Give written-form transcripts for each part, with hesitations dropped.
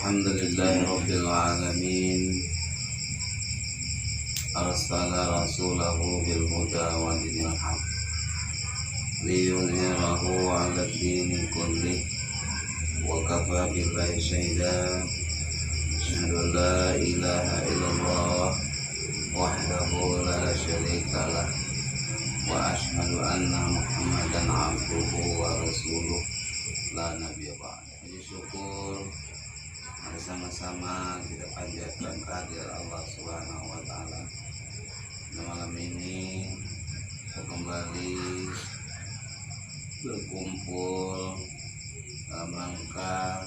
Alhamdulillahi Rabbil Alamin. Arsala rasulahu bil huda wa dinil haq liyudhhirahu 'ala ad-dini kullih wa kafa billahi shahida. Asyhadu an la ilaha illallah wahdahu la syarika lah wa asyhadu anna Muhammadan 'abduhu wa rasuluh la nabiyya ba'da. Syukur bersama-sama kita panjatkan kehadiran Allah Subhanahu wa taala. Malam ini kita kembali berkumpul dalam rangka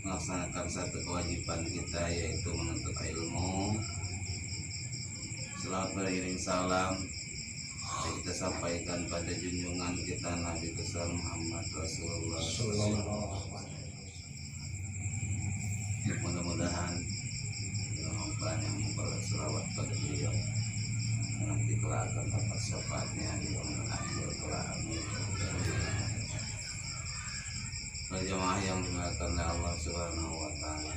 melaksanakan satu kewajiban kita, yaitu menuntut ilmu. Selawat beriring salam kita sampaikan pada junjungan kita Nabi besar Muhammad Rasulullah SAW. Mudah-mudahan banyak membalas selawat pada beliau, nanti kelak akan dapat syafaatnya di yaumul akhir kelak. Berjamaah yang dimuliakan oleh Allah Subhanahu wa taala,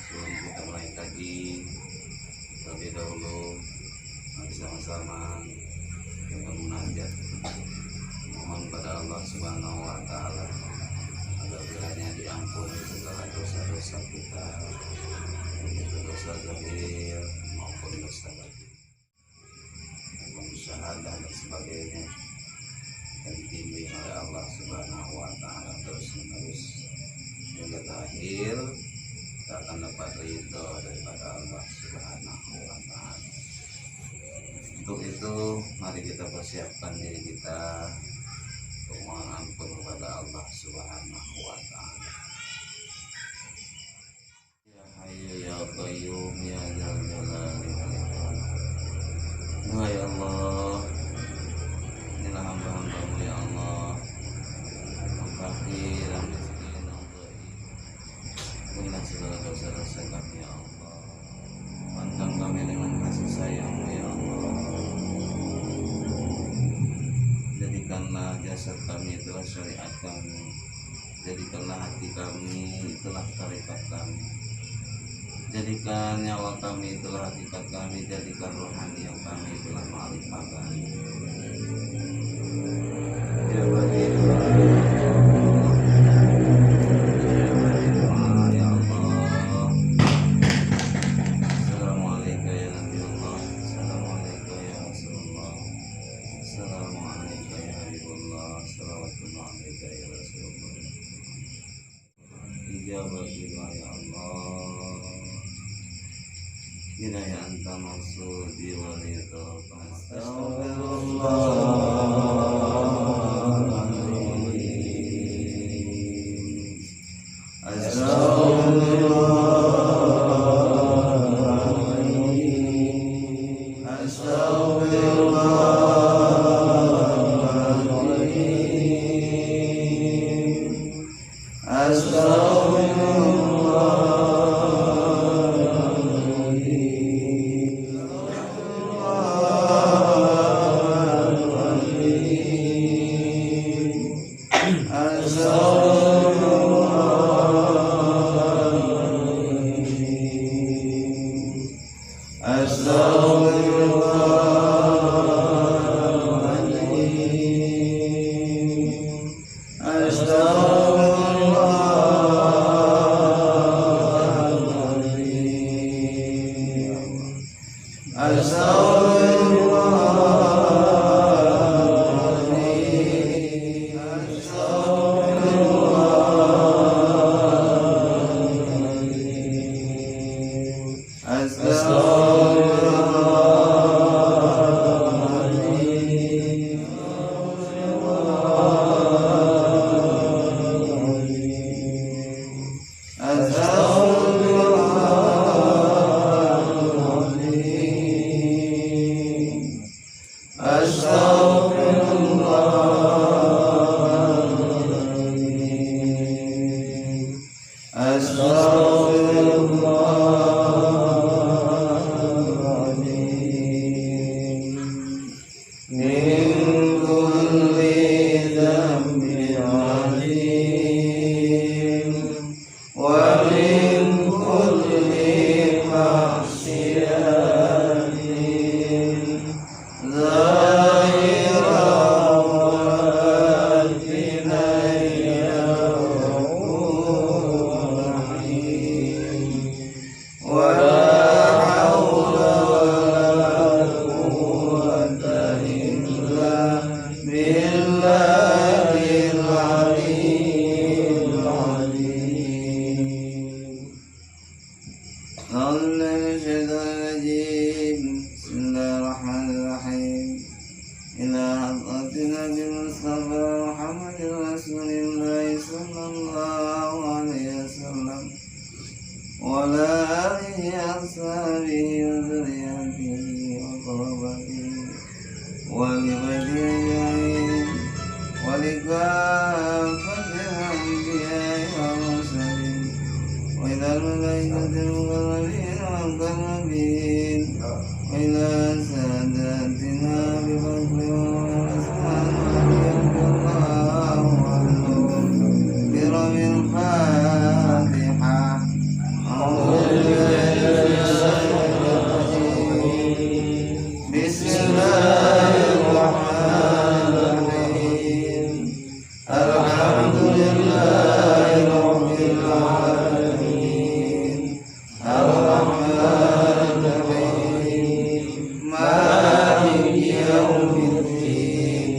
sebelum kita mulai kaji, terlebih dahulu mari sama-sama kita munajat, mohon pada Allah Subhanahu wa taala agar kiranya diampuni segala dosa-dosa kita, baik dosa zahir maupun dosa batin, maupun syahadah dan sebagainya, dan dibimbing oleh Allah Subhanahu wa taala terus-menerus hingga terakhir kita akan dapat ridho daripada Allah Subhanahu wa taala. Untuk itu mari kita persiapkan diri kita untuk mohon ampun kepada Allah Subhanahu wa taala. Ya Hayyu ya Qayyum ya Dzal Jalali wal Ikram. Ya Allah, inilah hamba-hamba-Mu ya Allah, yang fakir, yang miskin, yang dhaif. Ampunilah segala dosa-dosa kami ya Allah. Pandang kami dengan kasih sayang-Mu ya Allah. Jadikanlah jasad kami itulah syariat kami, jadikanlah hati kami itulah tarekat kami, jadikan nyawa kami itulah hakikat kami, jadikan rohani yang kami itulah ma'rifah kami. Ya bagi ya Allah, hidayah anta maksudi walidha أعوذ بالله من الشيطان الرجيم بسم الله الرحمن الرحيم إلى حضرتنا بالمصطفى محمد رسول الله صلى الله عليه وسلم وعلى آله وأصحابه وذريته وقربته ولبيته أجمعين ولكافة الأنبياء والمرسلين وإلى الملائكة المقربين والمقربين وإلى ساداتنا بفضل وإحسان رضي الله عنهم برب الفاتحة. أعوذ بالله من الشيطان الرجيم بسم الله الرحمن الرحيم الحمد لله رب العالمين الرحمن الرحيم مالك يوم الدين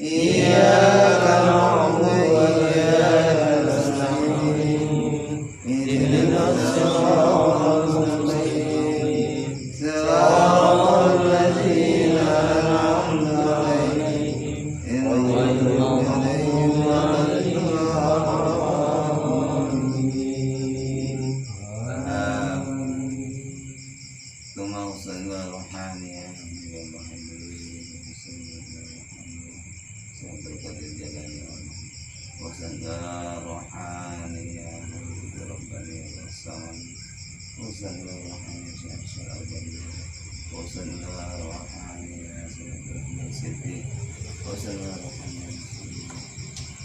إياك نعبد وإياك نستعين اهدنا الصراط المستقيم صراط الذين أنعمت عليهم غير المغضوب عليهم ولا الضالين. ثم وصلنا روحانيا وصلنا روحانيا ربنا والسلام وصلنا روحانيا وصلنا روحانيا سيدي وصلنا روحانيا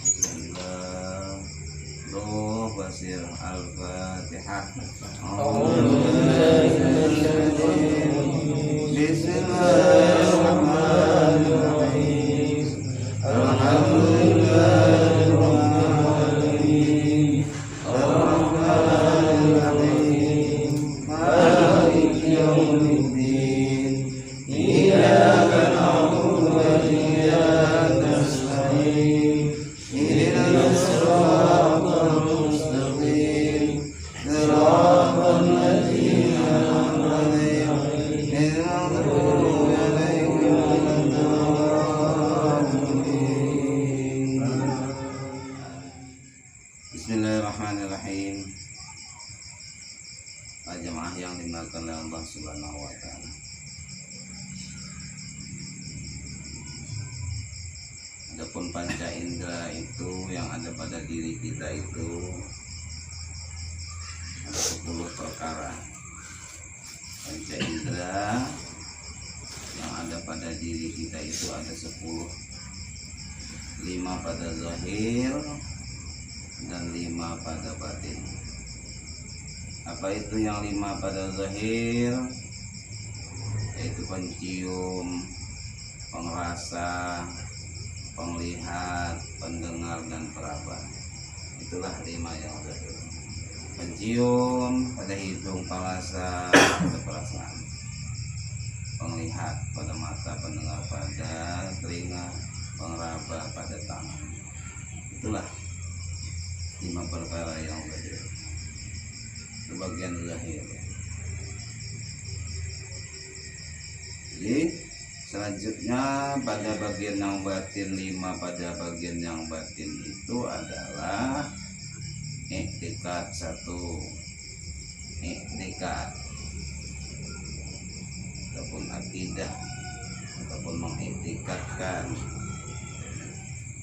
وصلنا روح بصير الفاتحة. بسم الله الرحمن الرحيم الحمد لله رب العالمين الرحمن الرحيم مالك يوم الدين إياك نعبد وإياك نستعين اهدنا الصراط المستقيم صراط الذين أنعمت عليهم غير المغضوب عليهم ولا الضالين. Bismillahirrahmanirrahim. Jemaah yang dimuliakan oleh Allah Subhanahu wa taala. Adapun panca indera itu yang ada pada diri kita itu ada 10 perkara. Panca indera yang ada pada diri kita itu ada 10. 5 pada zahir dan 5 pada batin. Apa itu yang 5 pada zahir? Yaitu pencium, pengrasa, penglihat, pendengar, dan peraba. Itulah 5 yang zahir. Pencium pada hidung, pengrasa pada perasaan, penglihat pada mata, pendengar pada telinga, pengraba pada tangan. Itulah 5 perkara yang zahir. Itu bagian zahir. Jadi selanjutnya pada bagian yang batin, 5 pada bagian yang batin itu adalah i'tikad. 1 i'tikad ataupun akidah ataupun mengiktikadkan,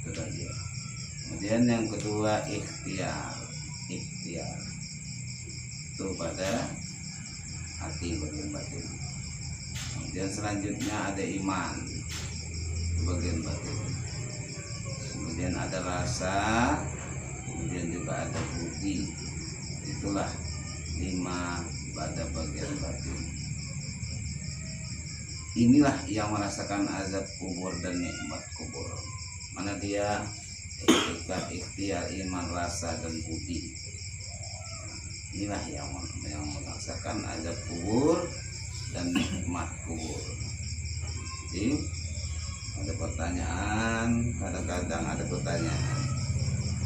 itu tadi. Kemudian yang kedua ikhtiar itu pada hati bagian batin. Kemudian selanjutnya ada iman, itu bagian batin. Kemudian ada rasa, kemudian juga ada budi. Itulah 5 pada bagian batin. Inilah yang merasakan azab kubur dan nikmat kubur. Mana dia? Ikhtikad, ikhtiar, iman, rasa, dan budi. Inilah yang merasakan azab kubur dan nikmat kubur. Jadi ada pertanyaan, kadang-kadang ada pertanyaan,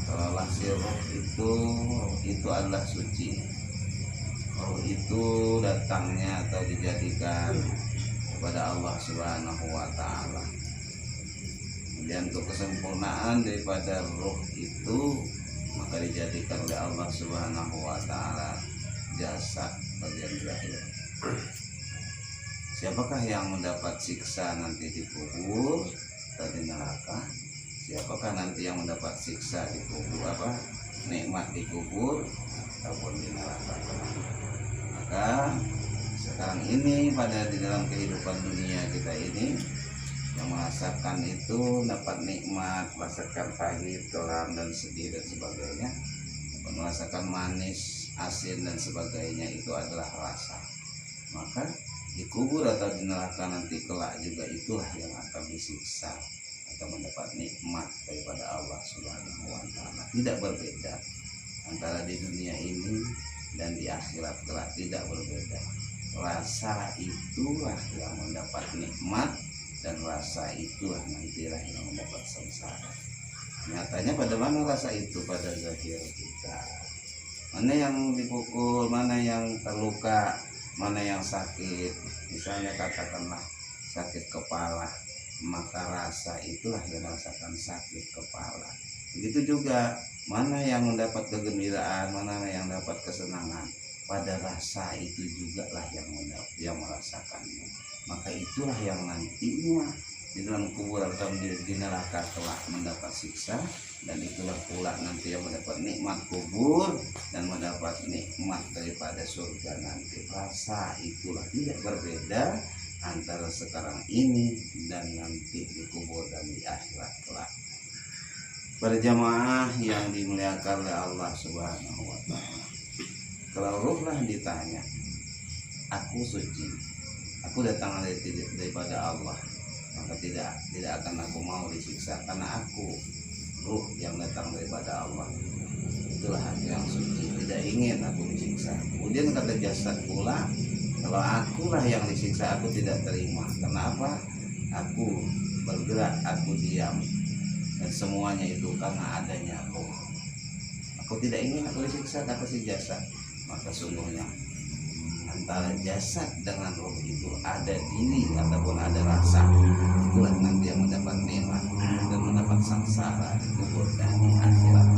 kalau lahir roh itu adalah suci. roh itu datangnya atau dijadikan kepada Allah Subhanahu wa Ta'ala. Kemudian untuk kesempurnaan daripada roh itu maka dijadikan oleh Allah Subhanahu wa Ta'ala jasad bagian zahir. Siapakah yang mendapat siksa nanti di kubur atau di neraka? Siapakah nanti yang mendapat siksa di kubur, nikmat di kubur ataupun di neraka? Maka sekarang ini pada di dalam kehidupan dunia kita ini yang merasakan itu dapat nikmat, merasakan pahit, kelam dan sedih dan sebagainya, merasakan manis, asin dan sebagainya, itu adalah rasa. Maka di kubur atau di neraka nanti kelak juga itulah yang akan disiksa atau mendapat nikmat daripada Allah Subhanahu wa Ta'ala. Tidak berbeda antara di dunia ini dan di akhirat kelak, tidak berbeda. Rasa itulah yang mendapat nikmat dan rasa itulah nantilah yang mendapat sengsara. Nyatanya pada mana rasa itu? Pada zahir kita. Mana yang dipukul, mana yang terluka, mana yang sakit. Misalnya katakanlah sakit kepala, maka rasa itulah yang merasakan sakit kepala. Begitu juga mana yang mendapat kegembiraan, mana yang dapat kesenangan, pada rasa itu juga lah yang merasakannya. Maka itulah yang nantinya di dalam kubur atau di neraka telah mendapat siksa, dan itulah pula nanti yang mendapat nikmat kubur dan mendapat nikmat daripada surga nanti. Rasa itulah tidak berbeda antara sekarang ini dan nanti di kubur dan di akhirat kelak. Para jamaah yang dimuliakan oleh Allah Subhanahu wa Ta'ala, kalau ruhlah ditanya, aku suci, aku datang daripada Allah, maka tidak akan aku mau disiksa, karena aku ruh yang datang daripada Allah, itulah aku yang suci, tidak ingin aku disiksa. Kemudian kata jasad pula, kalau akulah yang disiksa, aku tidak terima. Kenapa? Aku bergerak, aku diam, dan semuanya itu karena adanya roh. Aku tidak ingin aku disiksa, kata si jasad. Maka sungguhnya antara jasad dengan roh itu ada diri ataupun ada rasa, itulah nanti yang mendapat nikmat dan mendapat sengsara di kubur dan di akhirat.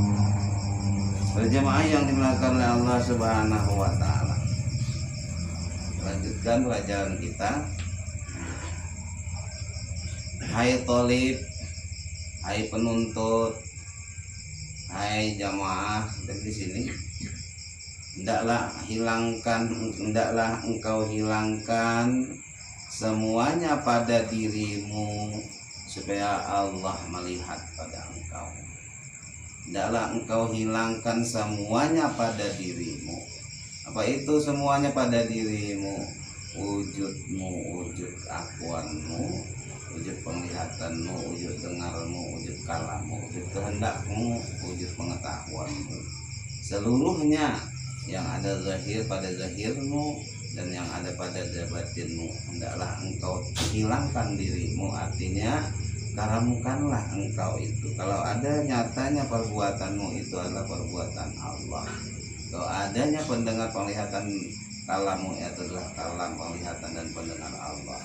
Berjamaah yang dimuliakan oleh Allah Subhanahu wa Ta'ala, lanjutkan pelajaran kita. Hai tolib, hai penuntut, hai jamaah dari sini, hendaklah engkau hilangkan semuanya pada dirimu supaya Allah melihat pada engkau. Hendaklah engkau hilangkan semuanya pada dirimu. Apa itu semuanya pada dirimu? Wujudmu, wujud akuanmu, wujud penglihatanmu, wujud dengarmu, wujud kalammu, wujud kehendakmu, wujud pengetahuanmu. Seluruhnya yang ada zahir pada zahirmu dan yang ada pada batinmu, hendaklah engkau hilangkan dirimu. Artinya karamukanlah engkau itu. Kalau ada nyatanya perbuatanmu itu adalah perbuatan Allah. Kalau adanya pendengar penglihatan kalammu itu adalah kalam penglihatan dan pendengar Allah.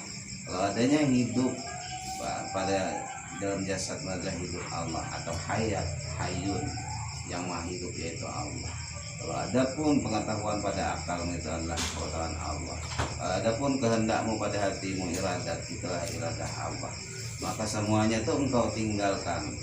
Kalau adanya hidup pada dalam jasad adalah hidup Allah atau hayat, hayun, yang maha hidup yaitu Allah. Kalau ada pun pengetahuan pada akalmu itu adalah pengetahuan Allah. Kalau ada pun kehendakmu pada hatimu, iradat, itulah iradah Allah. Maka semuanya itu engkau tinggalkan,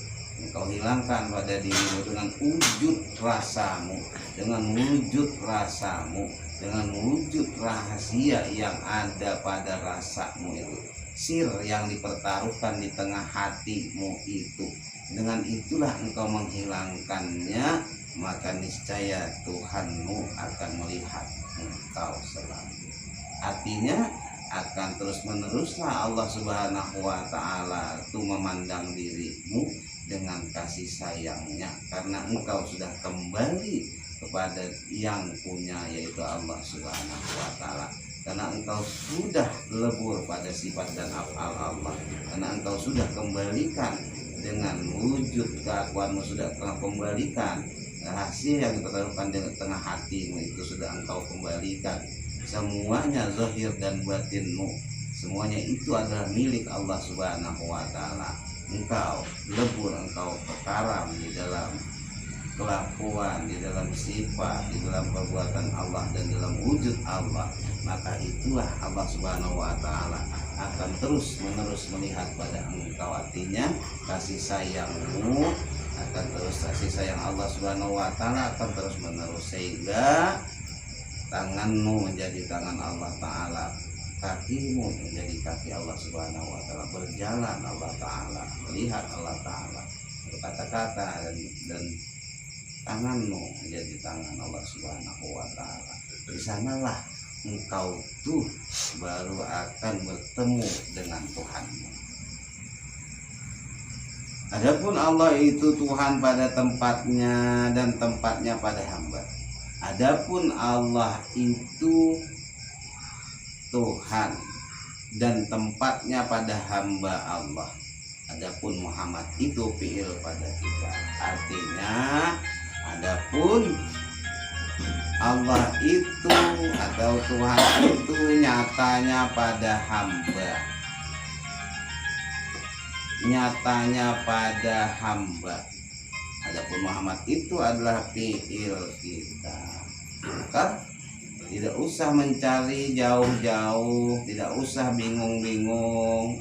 engkau hilangkan pada dirimu dengan wujud rasamu, dengan wujud rasamu, dengan wujud rahasia yang ada pada rasamu itu, sir yang dipertaruhkan di tengah hatimu itu. Dengan itulah engkau menghilangkannya, maka niscaya Tuhanmu akan melihat engkau selalu. Artinya akan terus meneruslah Allah Subhanahu wa Ta'ala itu memandang dirimu dengan kasih sayangnya, karena engkau sudah kembali kepada yang punya, yaitu Allah Subhanahu wa Ta'ala. Karena engkau sudah lebur pada sifat dan af'al Allah, karena engkau sudah kembalikan dengan wujud keakuanmu, sudah telah kembalikan rahasia yang terdapat di tengah hatimu itu sudah engkau kembalikan. Semuanya zahir dan batinmu, semuanya itu adalah milik Allah Subhanahu wa Ta'ala. Engkau lebur, engkau pekaram di dalam kelakuan, di dalam sifat, di dalam perbuatan Allah dan dalam wujud Allah, maka itulah Allah Subhanahu wa Ta'ala akan terus menerus melihat pada engkau. Artinya kasih sayangmu akan terus, kasih sayang Allah Subhanahu wa Ta'ala akan terus menerus, sehingga tanganmu menjadi tangan Allah Ta'ala, kakimu menjadi kaki Allah Subhanahu wa Ta'ala, berjalan Allah Ta'ala, melihat Allah Ta'ala, berkata-kata dan tanganmu menjadi tangan Allah Subhanahu wa Ta'ala. Di sanalah engkau tuh baru akan bertemu dengan Tuhanmu. Adapun Allah itu Tuhan pada tempatnya dan tempatnya pada hamba. Adapun Allah itu Tuhan dan tempatnya pada hamba Allah. Adapun Muhammad itu fi'il pada kita. Artinya adapun Allah itu atau Tuhan itu nyatanya pada hamba, nyatanya pada hamba. Adapun Muhammad itu adalah fi'il kita. Maka tidak usah mencari jauh-jauh, tidak usah bingung-bingung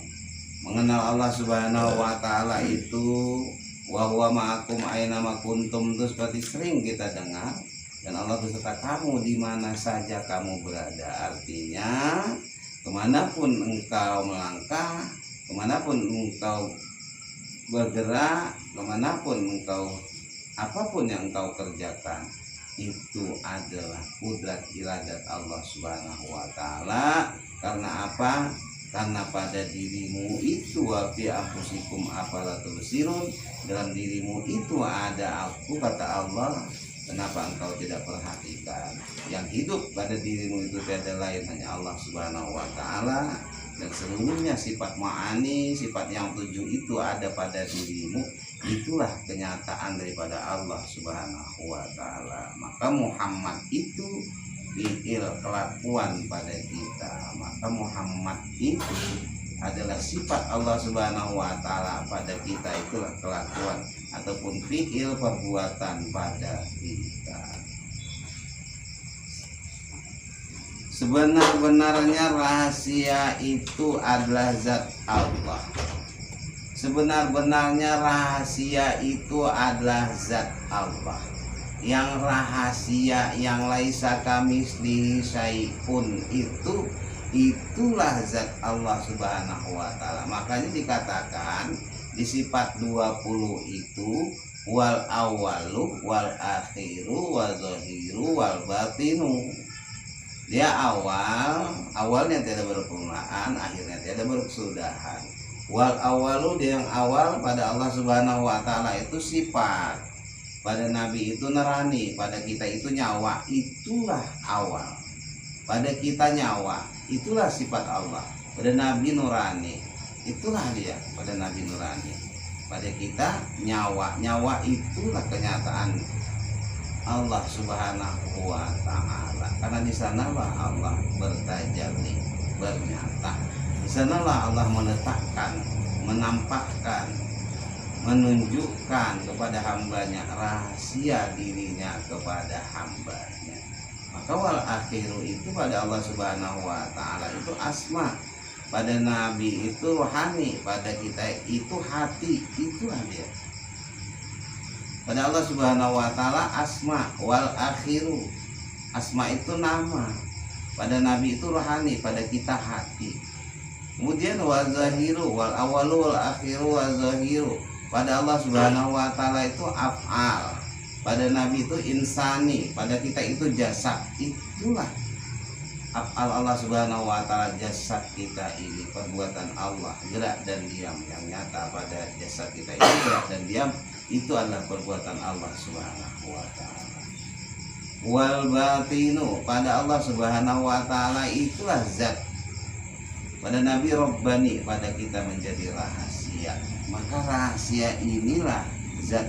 mengenal Allah Subhanahu wa Ta'ala itu. Wa huwa ma'akum aina ma kuntum, itu seperti sering kita dengar. Dan Allah beserta kamu di mana saja kamu berada. Artinya kemanapun engkau melangkah, kemanapun engkau bergerak, kemanapun engkau, apapun yang engkau kerjakan, itu adalah kudrat iradat Allah Subhanahu wa Ta'ala. Karena apa? Karena pada dirimu itu wa fi anfusikum afala tubsirun, dalam dirimu itu ada aku, kata Allah. Kenapa engkau tidak perhatikan? Yang hidup pada dirimu itu tiada lain hanya Allah Subhanahu wa Ta'ala, dan seluruhnya sifat ma'ani, sifat yang tujuh itu ada pada dirimu. Itulah kenyataan daripada Allah Subhanahu wa Ta'ala. Maka Muhammad itu fi'il, kelakuan pada kita. Maka Muhammad itu adalah sifat Allah Subhanahu wa Ta'ala pada kita, itulah kelakuan ataupun fi'il, perbuatan pada kita. Sebenar-benarnya rahasia itu adalah zat Allah. Sebenar-benarnya rahasia itu adalah zat Allah. Yang rahasia, yang laisa kamislihi syai'un, itulah zat Allah Subhanahu wa Ta'ala. Makanya dikatakan di sifat 20 itu wal awalu wal akhiru wal zahiru wal batinu. Dia awalnya tidak berpermulaan, akhirnya tidak berkesudahan. Wal awalu, dia yang awal pada Allah Subhanahu wa Ta'ala itu sifat, pada Nabi itu nerani, pada kita itu nyawa, itulah awal. Pada kita nyawa, itulah sifat Allah. Pada Nabi nurani, itulah dia, pada Nabi nurani. Pada kita nyawa, nyawa itulah kenyataan Allah Subhanahu wa Ta'ala. Karena di sanalah Allah bertajalli, bernyata. Di sanalah Allah meletakkan, menampakkan, menunjukkan kepada hambanya rahasia dirinya kepada hambanya. Maka wal akhiru itu pada Allah Subhanahu wa Ta'ala itu asma, pada Nabi itu rohani, pada kita itu hati, itulah dia. Pada Allah Subhanahu wa Ta'ala asma, wal akhiru, asma itu nama, pada Nabi itu rohani, pada kita hati. Kemudian wal zahiru, wal awalu wal akhiru wal zahiru, pada Allah Subhanahu wa Ta'ala itu af'al, pada Nabi itu insani, pada kita itu jasad. Itulah af'al Allah Subhanahu wa Ta'ala, jasad kita ini, perbuatan Allah, gerak dan diam yang nyata pada jasad kita ini, gerak dan diam, itu adalah perbuatan Allah Subhanahu wa Ta'ala. Wal batinu, pada Allah Subhanahu wa Ta'ala itulah zat, pada Nabi Rabbani, pada kita menjadi rahasia. Maka rahasia inilah zat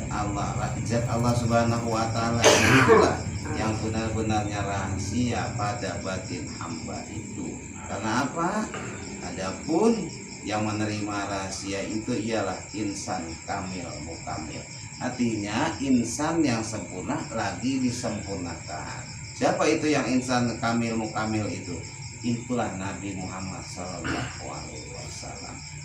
Allah Subhanahu wa taala itulah yang benar-benarnya rahasia pada batin hamba itu. Karena apa? Adapun yang menerima rahasia itu ialah insan kamil mukamil. Artinya insan yang sempurna lagi disempurnakan. Siapa itu yang insan kamil mukamil itu? Itulah Nabi Muhammad SAW.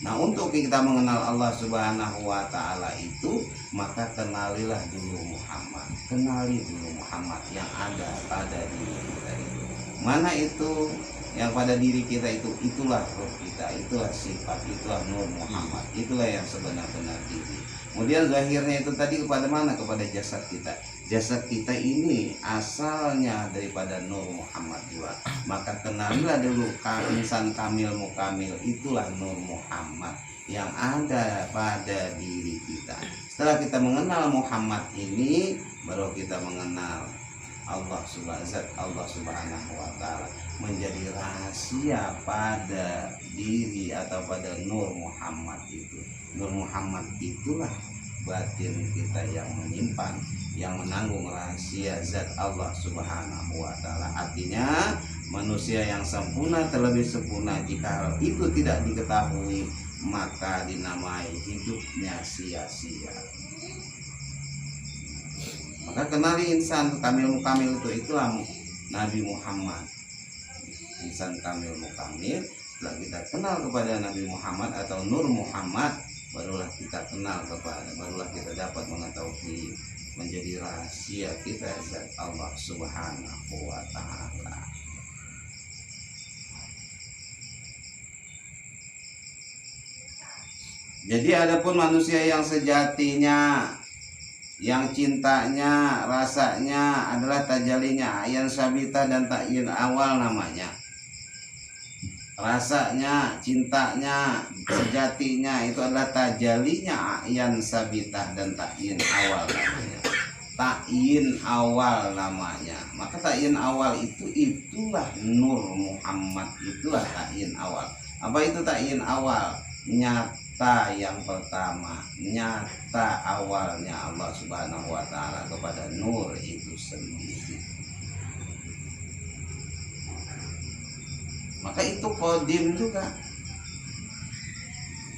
Nah, untuk kita mengenal Allah Subhanahu wa taala itu, maka kenalilah dulu Muhammad. Kenali dulu Muhammad yang ada pada diri kita itu. Mana itu yang pada diri kita itu? Itulah roh kita, itulah sifat, itulah nur Muhammad. Itulah yang sebenar-benar diri. Kemudian zahirnya itu tadi kepada mana? Kepada jasad kita. Jasad kita ini asalnya daripada nur Muhammad juga. Maka kenalilah dulu insan kamil mukamil, itulah nur Muhammad yang ada pada diri kita. Setelah kita mengenal Muhammad ini, baru kita mengenal Allah Subhanahu wa taala, menjadi rahasia pada diri atau pada nur Muhammad itu. Nur Muhammad itulah batin kita yang menyimpan, yang menanggung rahasia zat Allah Subhanahu wa taala. Artinya manusia yang sempurna terlebih sempurna, jika hal itu tidak diketahui maka dinamai hidupnya sia-sia. Maka kenali insan kamil mukamil itulah Nabi Muhammad. Insan kamil mukamil, setelah kita kenal kepada Nabi Muhammad atau Nur Muhammad, barulah kita kenal kepada, barulah kita dapat mengetahui menjadi rahasia kita zat Allah Subhanahu wa taala. Jadi adapun manusia yang sejatinya, yang cintanya, rasanya adalah tajalinya ayan sabita dan ta'yin awal namanya. Rasanya, cintanya, sejatinya itu adalah tajalinya ayan sabitah dan ta'yin awal namanya. Ta'yin awal namanya. Maka ta'yin awal itulah Nur Muhammad, itulah ta'yin awal. Apa itu ta'yin awal? Nyata yang pertama, nyata awalnya Allah Subhanahu wa taala kepada nur itu sendiri. Maka itu qadim juga.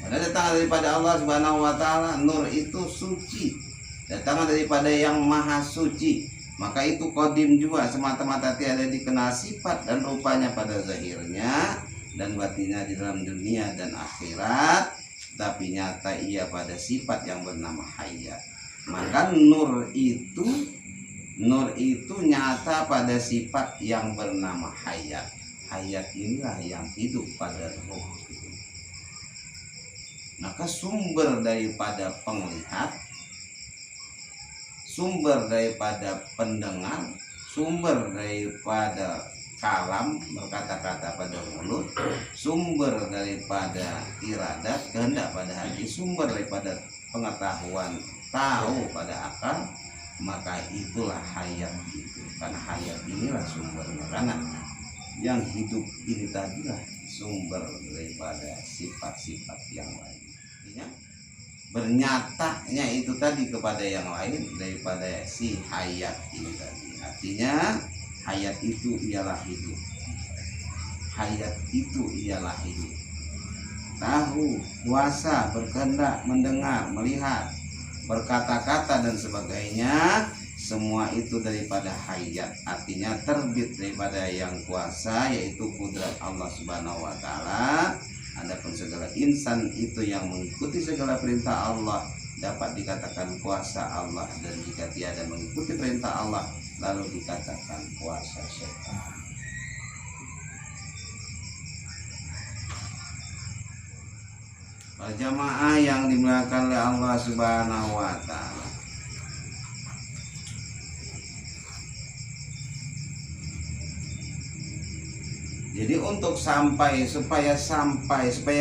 Karena datang daripada Allah Subhanahu wa taala, nur itu suci. Datang daripada yang maha suci. Maka itu qadim juga, semata-mata tiada dikenal sifat dan rupanya pada zahirnya dan batinnya di dalam dunia dan akhirat, tapi nyata ia pada sifat yang bernama hayat. Maka nur itu nyata pada sifat yang bernama hayat. Hayat inilah yang hidup pada roh. Maka sumber daripada penglihat, sumber daripada pendengar, sumber daripada kalam, berkata-kata pada mulut, sumber daripada iradat, kehendak pada hati, sumber daripada pengetahuan, tahu pada akal, maka itulah hayat itu. Karena hayat inilah sumbernya. Karena yang hidup ini tadilah sumber daripada sifat-sifat yang lain. Artinya bernyatanya itu tadi kepada yang lain daripada si hayat ini tadi. Artinya hayat itu ialah hidup. Hayat itu ialah hidup. Tahu, kuasa, berkehendak, mendengar, melihat, berkata-kata dan sebagainya, semua itu daripada hayat. Artinya terbit daripada yang kuasa, yaitu kudrat Allah Subhanahu wa taala. Adapun segala insan itu yang mengikuti segala perintah Allah dapat dikatakan kuasa Allah, dan jika tiada mengikuti perintah Allah lalu dikatakan kuasa setan. Jamaah yang dimuliakan oleh Allah Subhanahu wa taala. Jadi untuk supaya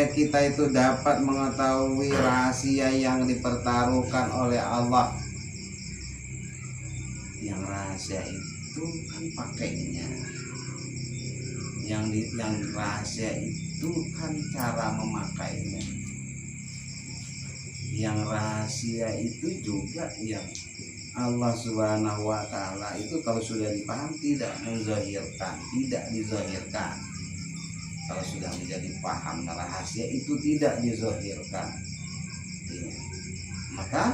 kita itu dapat mengetahui rahasia yang dipertaruhkan oleh Allah. Yang rahasia itu kan pakainya. Yang rahasia itu kan cara memakainya. yang rahasia itu juga yang Allah Subhanahu wa Ta'ala itu kalau sudah dipaham tidak menzahirkan, tidak dizahirkan. Kalau sudah menjadi paham rahasia itu tidak dizahirkan. Ya. Maka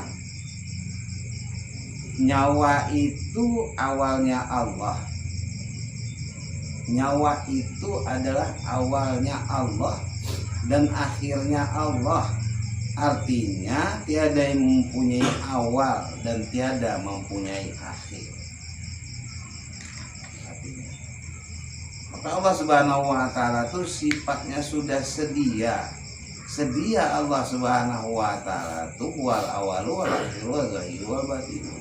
nyawa itu awalnya Allah. Nyawa itu adalah awalnya Allah dan akhirnya Allah. Artinya tiada yang mempunyai awal dan tiada mempunyai akhir. Artinya, maka Allah Subhanahu wa Ta'ala itu sifatnya sudah sedia. Sedia Allah Subhanahu wa Ta'ala itu wal awalu wal akhiru wal zahiru wal batinu.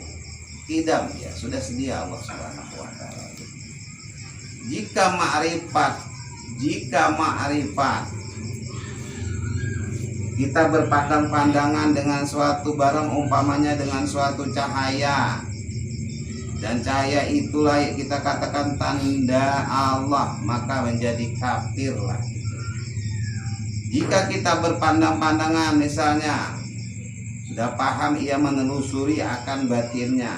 Kidam ya, sudah sedia Allah Subhanahu wa Ta'ala. Jika ma'rifat kita berpandang pandangan dengan suatu barang, umpamanya dengan suatu cahaya, dan cahaya itulah kita katakan tanda Allah, maka menjadi kafir lah gitu. Jika kita berpandang pandangan, misalnya sudah paham ia menelusuri akan batinnya,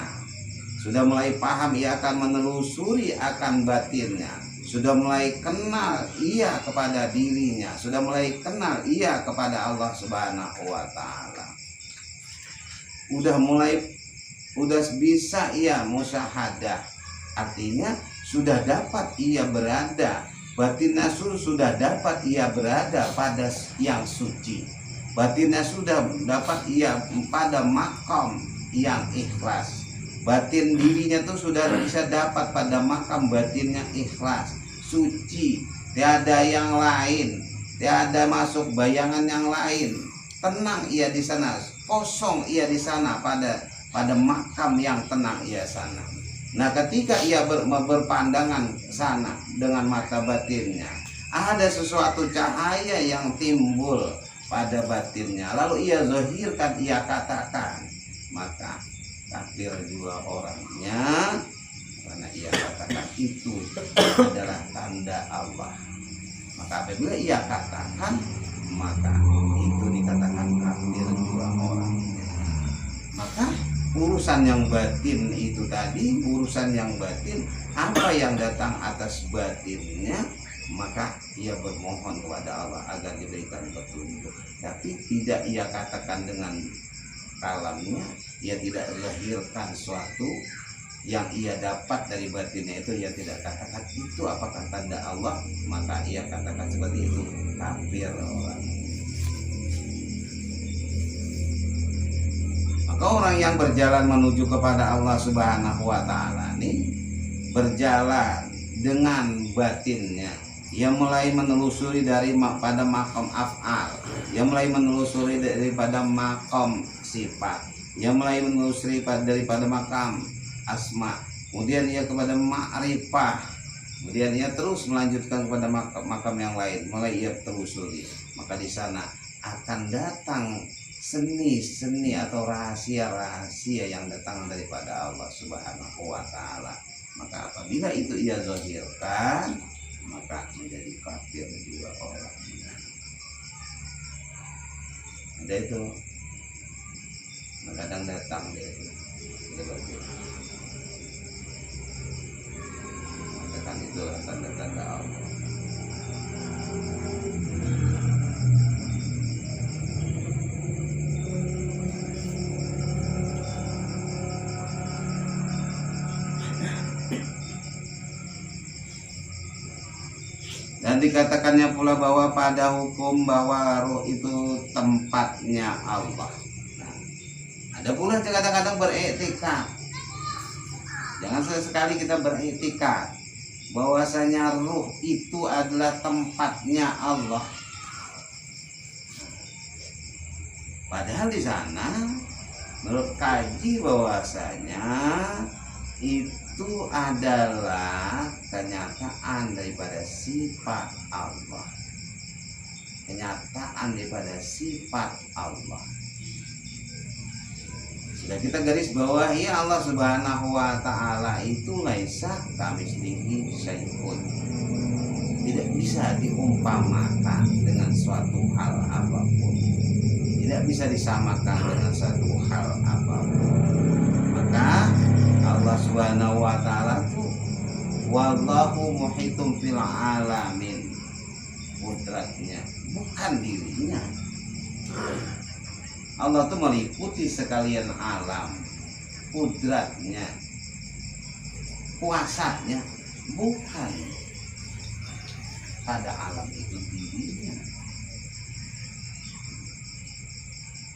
sudah mulai paham ia akan menelusuri akan batinnya, sudah mulai kenal ia kepada dirinya, sudah mulai kenal ia kepada Allah Subhanahu wa Ta'ala. Udah bisa ia musyahadah. Artinya sudah dapat ia berada, batin nasul sudah dapat ia berada pada yang suci. Batinnya sudah dapat ia pada makam yang ikhlas. Batin dirinya tuh sudah bisa dapat pada makam batinnya ikhlas, suci, tiada yang lain, tiada masuk bayangan yang lain, tenang ia di sana, kosong ia di sana pada makam yang tenang ia sana. Nah, ketika ia berpandangan sana dengan mata batinnya, ada sesuatu cahaya yang timbul pada batinnya, lalu ia zahirkan, ia katakan, maka kafir juga orangnya, karena ia katakan itu adalah tanda Allah. Maka apabila ia katakan, maka itu dikatakan kafir juga orangnya. Maka urusan yang batin itu tadi, urusan yang batin, apa yang datang atas batinnya, maka ia bermohon kepada Allah agar diberikan petunjuk. Tapi tidak ia katakan dengan kalamnya, ia tidak lahirkan suatu yang ia dapat dari batinnya itu, ia tidak katakan itu apakah tanda Allah, maka ia katakan seperti itu, kafir orang. Maka orang yang berjalan menuju kepada Allah Subhanahu wa Ta'ala ini berjalan dengan batinnya. Ia mulai menelusuri pada makam af'al, ia mulai menelusuri daripada makam sifat, ia mulai menelusuri daripada makam asma, kemudian ia kepada ma'rifah, kemudian ia terus melanjutkan kepada makam yang lain, mulai ia telusuri. Maka di sana akan datang seni-seni atau rahasia-rahasia yang datang daripada Allah Subhanahu wa Ta'ala. Maka apabila itu ia zahirkan, maka menjadi kafir juga orangnya. Ada itu kadang datang dia itu katakan itu tanda-tanda Allah. Dan dikatakannya pula bahwa pada hukum bahwa roh itu tempatnya Allah. Nah, ada pula kadang-kadang beriktikad. Jangan sesekali kita beriktikad bahwasanya roh itu adalah tempatnya Allah. Padahal di sana menurut kaji bahwasanya itu adalah kenyataan daripada sifat Allah. Kenyataan daripada sifat Allah. Sudah kita garis bawahi Allah Subhanahu wa Ta'ala itu laisa kamitslihi syai'un. Tidak bisa diumpamakan dengan suatu hal apapun. tidak bisa disamakan dengan satu hal apapun. Maka Allah Subhanahu wa taala tuh wallahu muhitum fil alamin, kudratnya bukan dirinya. Allah tuh meliputi sekalian alam, kudratnya, kuasanya bukan pada alam itu dirinya.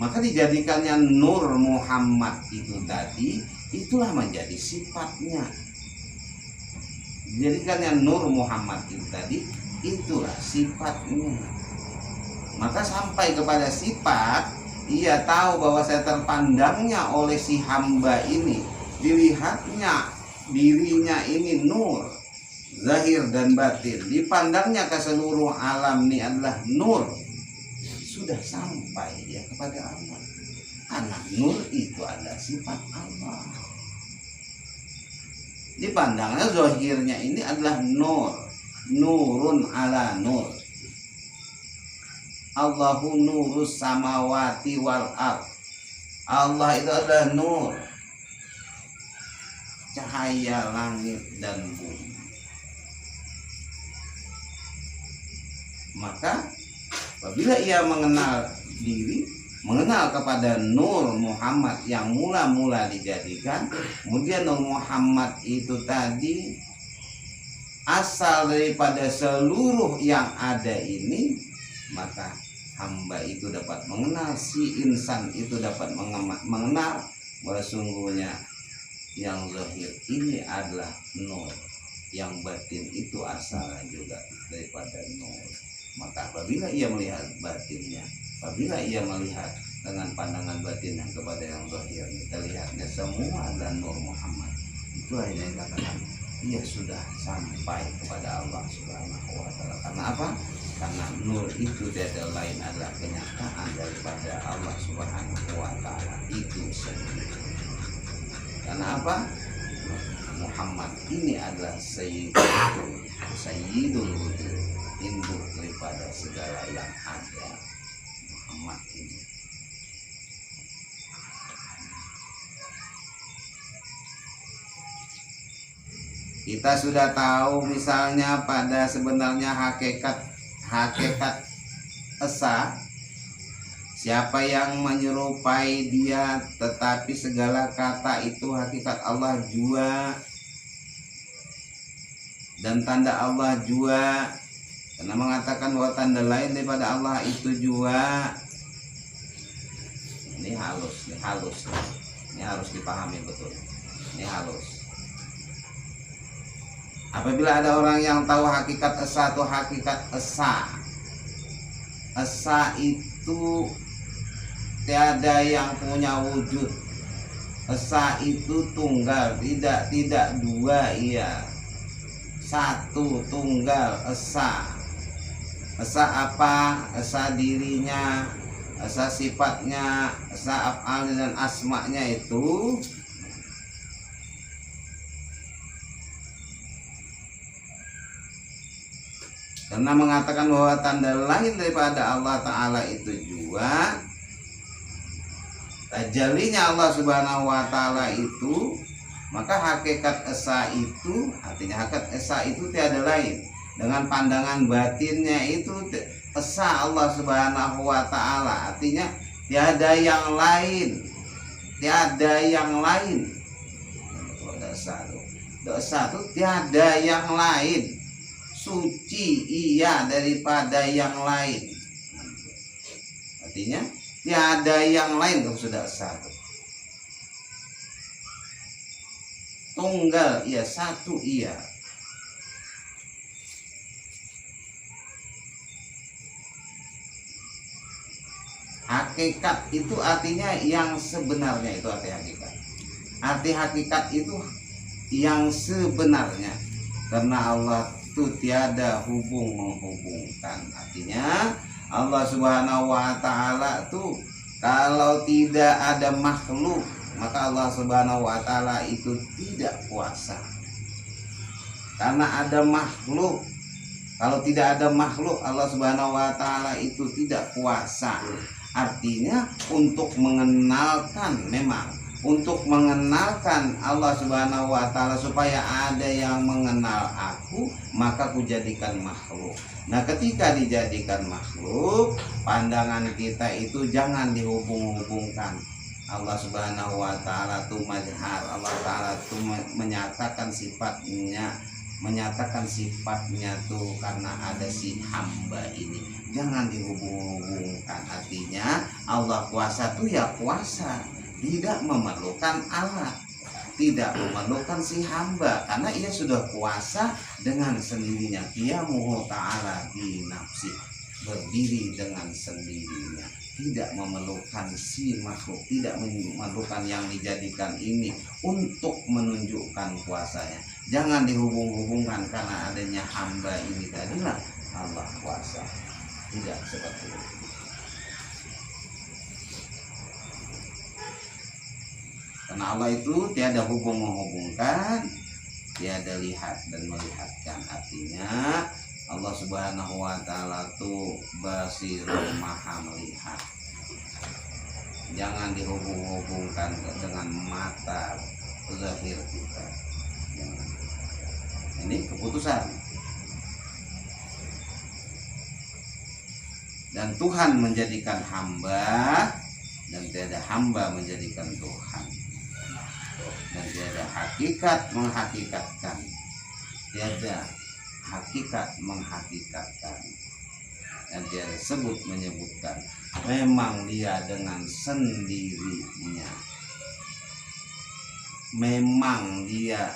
Maka dijadikannya Nur Muhammad itu tadi, itulah menjadi sifatnya. Dijadikannya Nur Muhammad itu tadi, itulah sifatnya. Maka sampai kepada sifat, ia tahu bahwa saya terpandangnya oleh si hamba ini, dilihatnya dirinya ini nur, zahir dan batin, dipandangnya ke seluruh alam ini adalah nur. Sudah sampai ya kepada Allah, karena nur itu adalah sifat Allah. Dipandangnya zahirnya ini adalah nur, nurun ala nur. Allahu nurus samawati wal ard. Allah itu adalah nur, cahaya langit dan bumi. Maka apabila ia mengenal diri, mengenal kepada Nur Muhammad yang mula-mula dijadikan, kemudian Nur Muhammad itu tadi asal daripada seluruh yang ada ini, maka hamba itu dapat mengenal, si insan itu dapat mengenal bahwa sungguhnya yang zahir ini adalah nur, yang batin itu asalnya juga daripada nur. Maka apabila ia melihat batinnya, apabila ia melihat dengan pandangan batinnya kepada yang zahir, kita lihatnya semua adalah Nur Muhammad, itu hanya dikatakan ia sudah sampai kepada Allah Subhanahu wa taala. Karena apa? Karena nur itu tidak lain adalah kenyataan daripada Allah Subhanahu wa taala itu sendiri. Karena apa? Muhammad ini adalah sayyidul wujud, induk daripada segala yang ada. Muhammad ini. Kita sudah tahu misalnya pada sebenarnya hakikat esa, siapa yang menyerupai dia, tetapi segala kata itu hakikat Allah jua dan tanda Allah jua, karena mengatakan bahwa tanda lain daripada Allah itu jua. Ini halus, ini harus dipahami betul, ini halus. Apabila ada orang yang tahu hakikat esa atau hakikat esa, esa itu tiada yang punya wujud. Esa itu tunggal, tidak dua, iya satu, tunggal, esa. Esa apa? Esa dirinya, esa sifatnya, esa af'al dan asma'nya itu karena mengatakan bahwa tanda lain daripada Allah Ta'ala itu juga tajalinya Allah Subhanahu wa Ta'ala itu, maka hakikat esa itu, artinya hakikat esa itu tiada lain. Dengan pandangan batinnya itu esa Allah Subhanahu wa Ta'ala, artinya tiada yang lain, tiada yang lain. Dosa itu tiada yang lain, suci ia daripada yang lain. Artinya tiada yang lain kalau sudah satu. Tunggal ia, satu ia. Hakikat itu artinya yang sebenarnya, itu arti hakikat. Arti hakikat itu yang sebenarnya, karena Allah itu tiada hubung menghubungkan. Artinya Allah Subhanahu wa Ta'ala itu kalau tidak ada makhluk, maka Allah Subhanahu wa Ta'ala itu tidak kuasa. Karena ada makhluk, kalau tidak ada makhluk, Allah Subhanahu wa Ta'ala itu tidak kuasa. Artinya untuk mengenalkan, memang untuk mengenalkan Allah Subhanahu wa taala, supaya ada yang mengenal aku, maka kujadikan makhluk. Nah, ketika dijadikan makhluk, pandangan kita itu jangan dihubung-hubungkan. Allah Subhanahu wa taala itu mazhar, Allah taala itu menyatakan sifatnya tuh karena ada si hamba ini. Jangan dihubung-hubungkan. Artinya Allah kuasa tuh ya kuasa, tidak memerlukan alat, tidak memerlukan si hamba, karena ia sudah kuasa dengan sendirinya. Qiyamuhu ta'ala bi nafsi, berdiri dengan sendirinya, tidak memerlukan si makhluk, tidak memerlukan yang dijadikan ini untuk menunjukkan kuasanya. Jangan dihubung-hubungkan karena adanya hamba ini tadilah Allah kuasa. Tidak seperti itu. Karena Allah itu tiada hubung-menghubungkan, tiada lihat dan melihatkan. Artinya Allah Subhanahu wa taala itu basirun, maha melihat. Jangan dihubung-hubungkan dengan mata zahir kita. Jangan. Ini keputusan. Dan Tuhan menjadikan hamba, dan tiada hamba menjadikan Tuhan. Dan tiada hakikat menghakikatkan, tiada hakikat menghakikatkan, dan tiada sebut menyebutkan. Memang dia dengan sendirinya, memang dia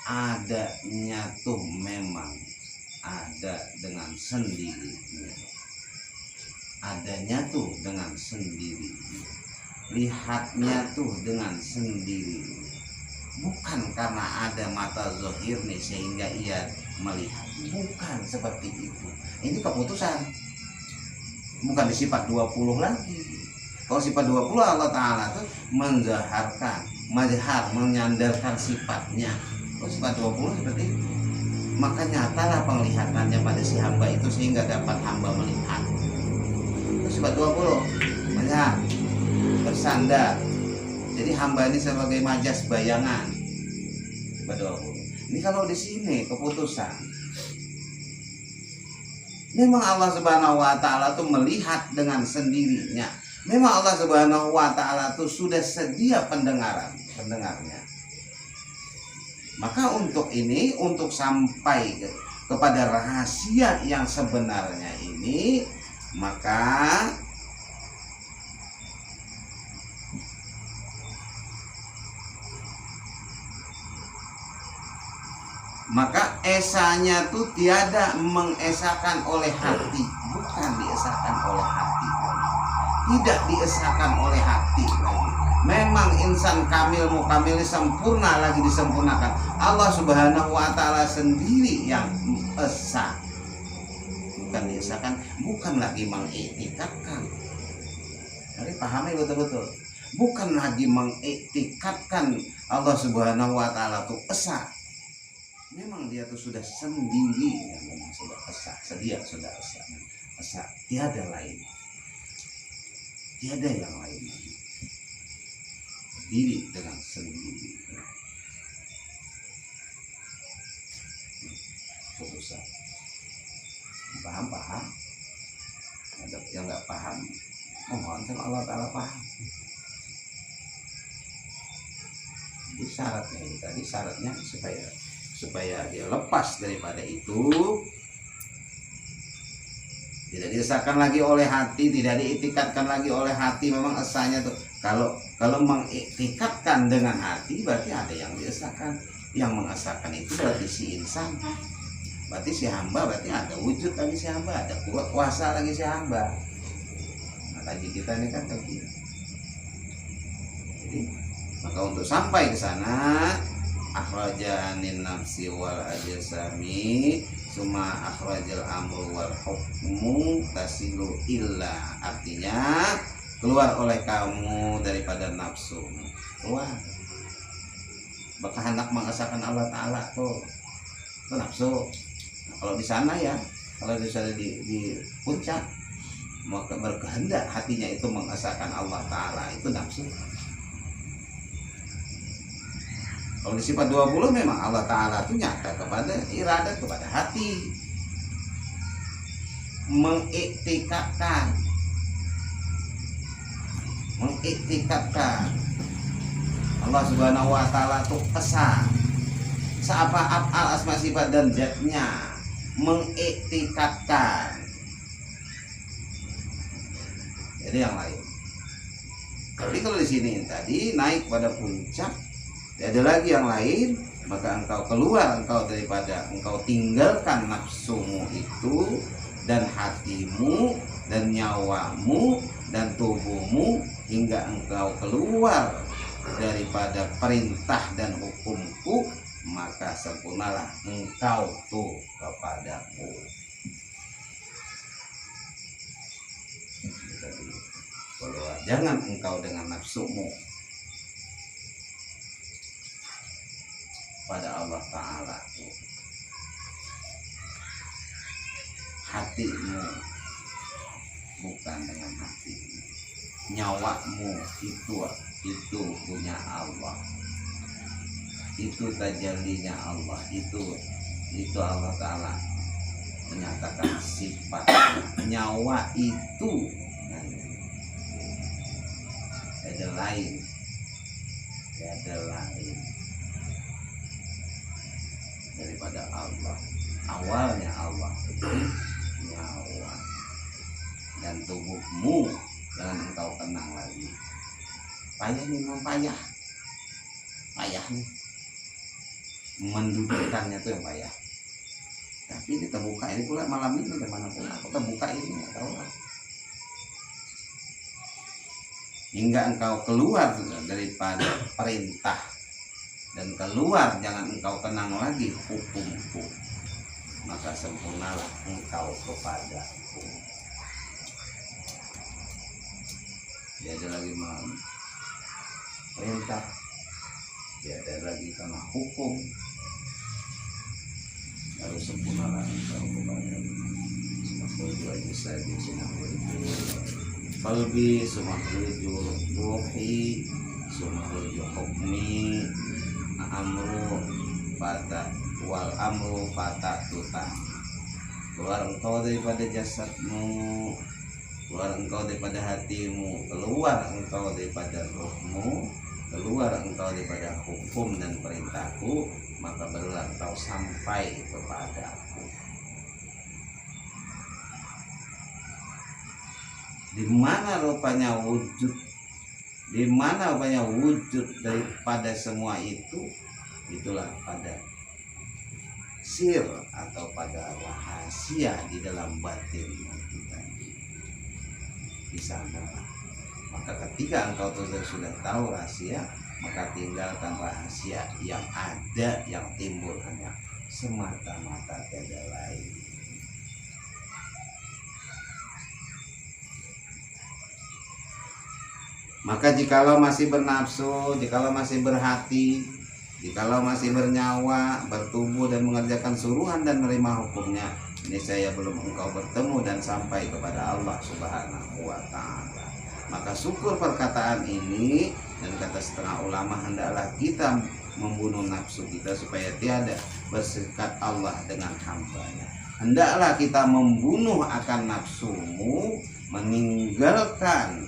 adanya tuh memang ada dengan sendirinya, adanya tuh dengan sendirinya, lihatnya tuh dengan sendiri. Bukan karena ada mata zahir nih sehingga ia melihat, bukan seperti itu. Ini keputusan, bukan di sifat 20 lagi. Kalau sifat 20 Allah Ta'ala tuh menzaharkan, mazhar, menyandarkan sifatnya. Kalau sifat 20 seperti itu, maka nyatalah penglihatannya pada si hamba itu sehingga dapat hamba melihat. Itu sifat 20, mazhar, bersandar. Jadi hamba ini sebagai majas bayangan. Sifat 20. Ini kalau di sini keputusan. Memang Allah Subhanahu wa taala tuh melihat dengan sendirinya. Memang Allah Subhanahu wa taala tuh sudah sedia pendengarnya. Maka untuk ini, untuk sampai kepada rahasia yang sebenarnya ini, maka esanya tuh tiada mengesakan oleh hati, bukan diesakan oleh hati, tidak diesakan oleh hati lagi. Memang insan kamil mukamil sempurna lagi disempurnakan. Allah Subhanahu wa taala sendiri yang esa, bukan diesakan, bukan lagi mengiktikatkan. Jadi pahami betul-betul, bukan lagi mengiktikatkan Allah Subhanahu wa taala tuh esa. Memang dia tuh sudah sendiri, ya, memang sudah esa, sedia sudah esa, tiada lain, tiada yang lain lagi, berdiri dengan sendiri. Putusan, paham? Ada yang nggak paham, mohon sama Allah Ta'ala paham. Jadi syaratnya ini tadi, syaratnya supaya dia lepas daripada itu, tidak dirasakan lagi oleh hati, tidak diiktikatkan lagi oleh hati. Memang esanya tuh kalau mengiktikatkan dengan hati berarti ada yang dirasakan, yang mengesahkan itu berarti si insan, berarti si hamba, berarti ada wujud lagi si hamba, ada kuasa lagi si hamba. Nah, kaji kita ini kan kaji. Jadi maka untuk sampai ke sana, akhrajanin nafsi wal ajsami summa akhrajal amru wal hukmu tasilu illa. Artinya keluar oleh kamu daripada nafsu, keluar. Bakal hendak mengesahkan Allah Ta'ala tuh, itu nafsu. Nah, kalau di sana ya, kalau di sana di puncak maka berkehendak hatinya itu mengesahkan Allah Ta'ala, itu nafsu. Kalau di sifat 20 memang Allah Ta'ala itu nyata kepada iradat, kepada hati, mengiktikadkan Allah Subhanahu wa Ta'ala itu esa seapa af'al asma sifat dan zatnya, mengiktikadkan. Jadi yang lain. Tapi kalau di sini tadi naik pada puncak, tidak ada lagi yang lain, maka engkau keluar, engkau daripada, engkau tinggalkan nafsumu itu dan hatimu dan nyawamu dan tubuhmu, hingga engkau keluar daripada perintah dan hukumku, maka sempurnalah engkau tuh kepadaku. Keluar, jangan engkau dengan nafsumu pada Allah Ta'ala. Hatimu bukan dengan hatimu, nyawamu itu punya Allah, itu tajallinya Allah, itu Allah Ta'ala menyatakan sifat nyawa itu ada lain daripada Allah. Awalnya Allah itu nyawa dan tubuhmu, jangan engkau tenang lagi. Payah nih, memang payah nih, mendudukkannya tuh yang payah. Tapi kita buka ini pula malam ini, bagaimana pula kita buka ini, nggak tahu lah. Hingga engkau keluar daripada perintah dan keluar, jangan engkau tenang lagi hukumku, maka sempurnalah engkau kepadaku. Tiada lagi mau perintah, tiada lagi karena hukum, harus sempurnalah engkau kepadaku. Semakhluju aja saja, semakhluju qalbi, semakhluju ruhi, semakhluju hukmi, amru fata wal amru fata tuta. Keluar engkau daripada jasadmu, keluar engkau daripada hatimu, keluar engkau daripada rohmu, keluar engkau daripada hukum dan perintahku, maka barulah engkau sampai kepadaku. Di mana rupanya wujud, di mana rupanya wujud daripada semua itu, itulah pada sir atau pada rahasia di dalam batin itu tadi. Di sana. Maka ketika engkau sudah tahu rahasia, maka tinggalkan rahasia yang ada, yang timbul hanya semata-mata tiada lain. Maka jikalau masih bernafsu, jikalau masih berhati, jikalau masih bernyawa, bertubuh dan mengerjakan suruhan dan menerima hukumnya, ini saya belum engkau bertemu dan sampai kepada Allah Subhanahu wa Ta'ala. Maka syukur perkataan ini, dan kata setengah ulama, hendaklah kita membunuh nafsu kita supaya tiada bersekat Allah dengan hambanya. Hendaklah kita membunuh akan nafsumu, meninggalkan,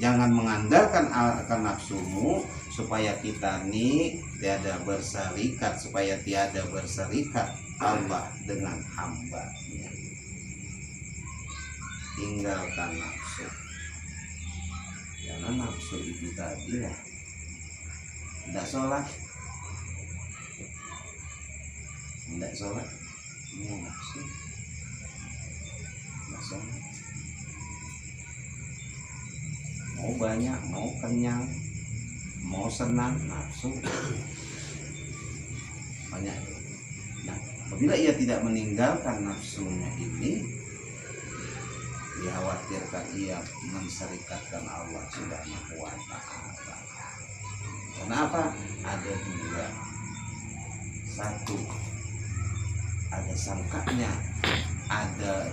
jangan mengandalkan akan nafsumu, supaya kita ini tiada berserikat, supaya tiada berserikat Allah dengan hambanya. Tinggalkan nafsu. Karena nafsu itu tadi lah, tidak sholat, ini nafsu, tidak sholat. Mau banyak, mau kenyang, mau senang, nafsu banyak. Nah, apabila ia tidak meninggalkan nafsunya ini, dikhawatirkan ia menserikatkan Allah Subhanahu wa Ta'ala. Kenapa? Ada dua. Satu, ada sangkanya, ada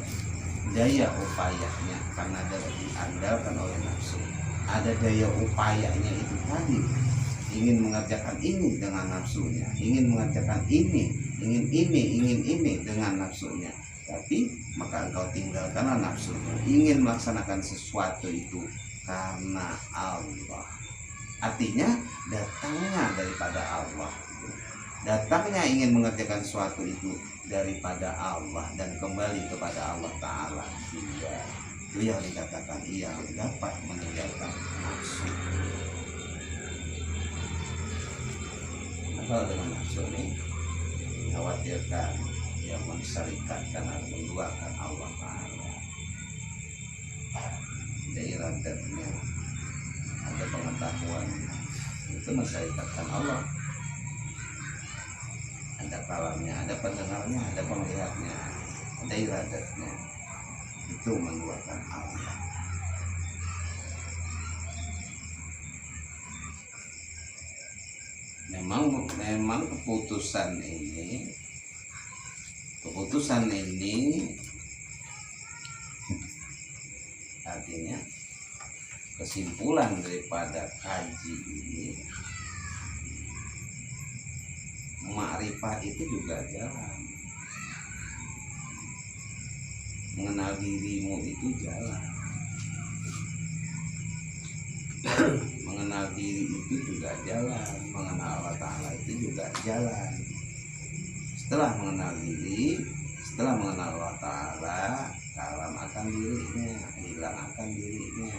daya upayanya, karena diandalkan oleh nafsu. Ada daya upayanya itu tadi, ingin mengerjakan ini dengan nafsunya, ingin mengerjakan ini, ingin ini dengan nafsunya. Tapi maka engkau tinggalkanlah nafsunya, ingin melaksanakan sesuatu itu karena Allah. Artinya datangnya daripada Allah, datangnya ingin mengerjakan sesuatu itu daripada Allah dan kembali kepada Allah Ta'ala juga. Itu yang dikatakan ia dapat meninggalkan nafsu. Kalau dengan nafsu ini khawatirkan yang mensyarikatkan atau menduakan Allah Ta'ala. Ada iradatnya, ada pengetahuan, itu mensyarikatkan Allah. Ada kalamnya, ada pendengarnya, ada pemelihatnya, ada iradatnya, itu menduakan Allah. Memang keputusan ini artinya kesimpulan daripada kaji ini, makrifat itu juga jalan, mengenal dirimu itu jalan, mengenal diri itu juga jalan, mengenal Allah Ta'ala itu juga jalan. Setelah mengenal diri, setelah mengenal Allah Ta'ala, kalam akan dirinya, hilang akan dirinya,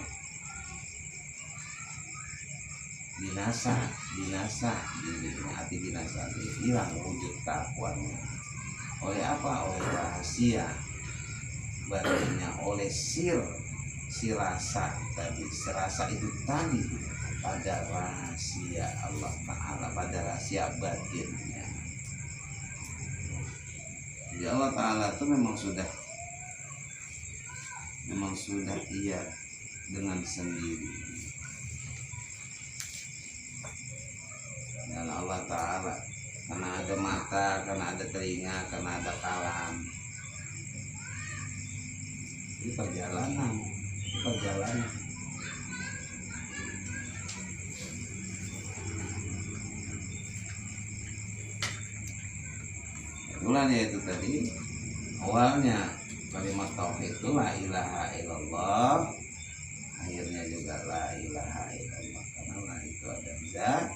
binasa dirinya. Arti binasa itu hilang wujud keakuannya. Oleh apa? Oleh rahasia batinnya, oleh si rasa tadi. Serasa itu tadi pada rahasia Allah Ta'ala, pada rahasia batinnya. Jadi Allah Ta'ala itu memang sudah iya dengan sendiri. Dan Allah Ta'ala, karena ada mata, karena ada telinga, karena ada kalam, ini perjalanan. Mulanya itu tadi awalnya kalimat tauhid itu la ilaha illallah, akhirnya juga la ilaha illallah. Karena la itu ada zat,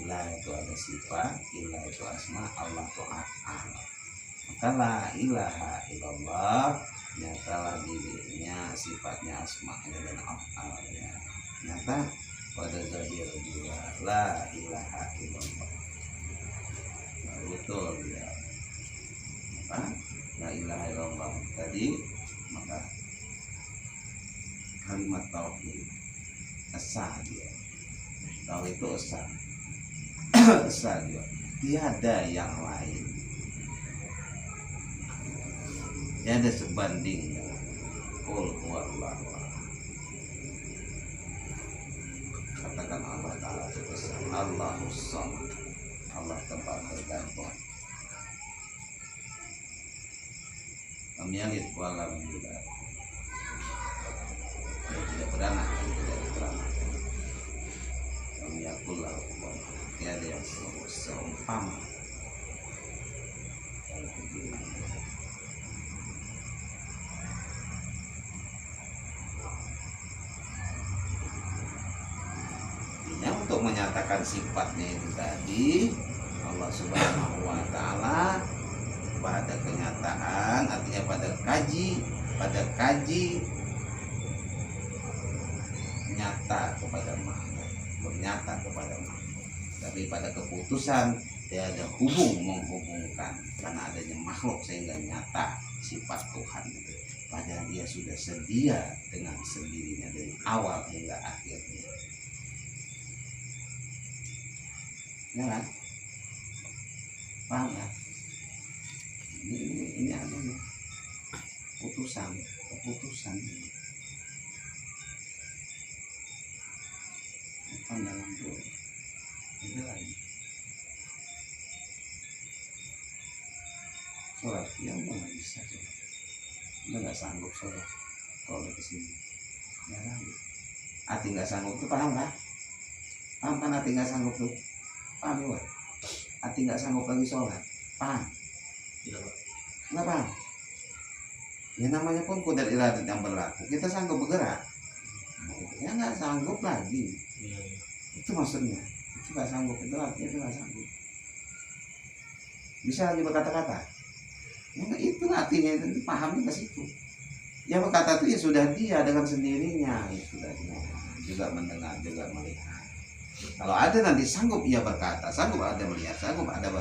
ilah itu ada sifat, ilah itu asma, Allah itu af'al. Maka la ilaha illallah nyatalah dirinya, sifatnya, asma'nya dan af'alnya nyata pada zahir juga la ilaha illallah. Betul ya. Maka la ilaha illallah tadi, maka kalimat tauhid esa dia. Tauhid itu esa. Esa dia. Tiada yang lain. Tiada sebanding dengan qul huwallahu ahad. Katakan Allah Ta'ala sebesar Allahus Samad, Allah tempat bergantung. Lam yalid wa lam yulad. Dia tidak beranak, tidak beranak. Lam yakul lahu kufuwan ahad. Tiada yang seumpama. Untuk menyatakan sifatnya itu tadi, Allah Subhanahu wa Ta'ala pada kenyataan, artinya pada kaji nyata kepada makhluk, bernyata kepada makhluk. Tapi pada keputusan dia ada menghubungkan, karena adanya makhluk sehingga nyata sifat Tuhan itu. Padahal dia sudah sedia dengan sendirinya dari awal hingga akhirnya. Ya kan? Paham ya? Ini ada nih keputusan ini. Pandangan dulu. Ada lagi. Sholat yang mana bisa? udah nggak sanggup soalnya kalau udah kesini nggak sanggup. Hati nggak sanggup tuh paham kan? Paham kan hati nggak sanggup tuh? Paham ya? Hati nggak sanggup lagi sholat, paham? Tidak, Pak. Nggak paham? Ya namanya pun kudrat iradat yang berlaku, kita sanggup bergerak. Ya nggak sanggup lagi. Iya. Itu maksudnya. Itu nggak sanggup, itu artinya itu nggak sanggup. Bisa lagi berkata-kata. Ya nggak, itu artinya itu pahamnya ke situ. Yang berkata itu ya sudah dia dengan sendirinya itu tadi. Juga mendengar, juga melihat. Kalau ada nanti sanggup ia berkata, sanggup ada melihat, sanggup ada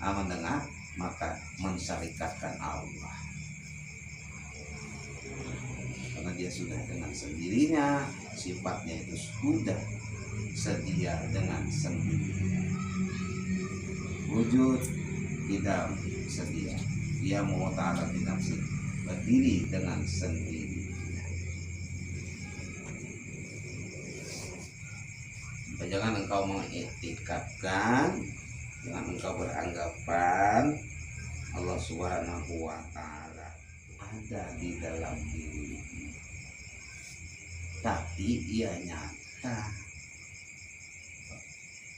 mendengar, maka mensyarikatkan Allah. Karena dia sudah dengan sendirinya, sifatnya itu sudah sedia dengan sendirinya. Wujud tidak sedia, dia mau ta'ala tidak berdiri dengan sendirinya. Jangan engkau mengetikatkan, jangan engkau beranggapan Allah Subhanahu wa Ta'ala ada di dalam diri, tapi ia nyata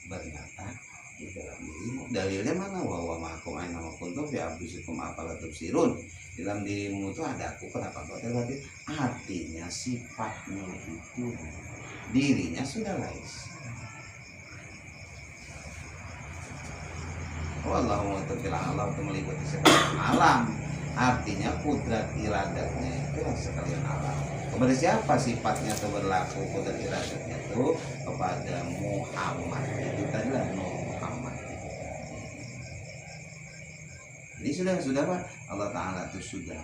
bernyata di dalam dirimu. Dalilnya mana? Wa ma'akum aina ma kuntum fi anfusikum afala tubsirun. Dalam dirimu itu ada aku, kenapa kau terlatih? Artinya sifatnya itu dirinya sudah lais. Wallahu ta'ala Allah itu meliputi sekalian alam. Artinya kudrat iradatnya itu sekalian alam. Kepada siapa sifatnya itu berlaku kudrat iradatnya itu? Kepada Muhammad. Itu tadilah Muhammad. Jadi sudah Pak, Allah Ta'ala itu sudah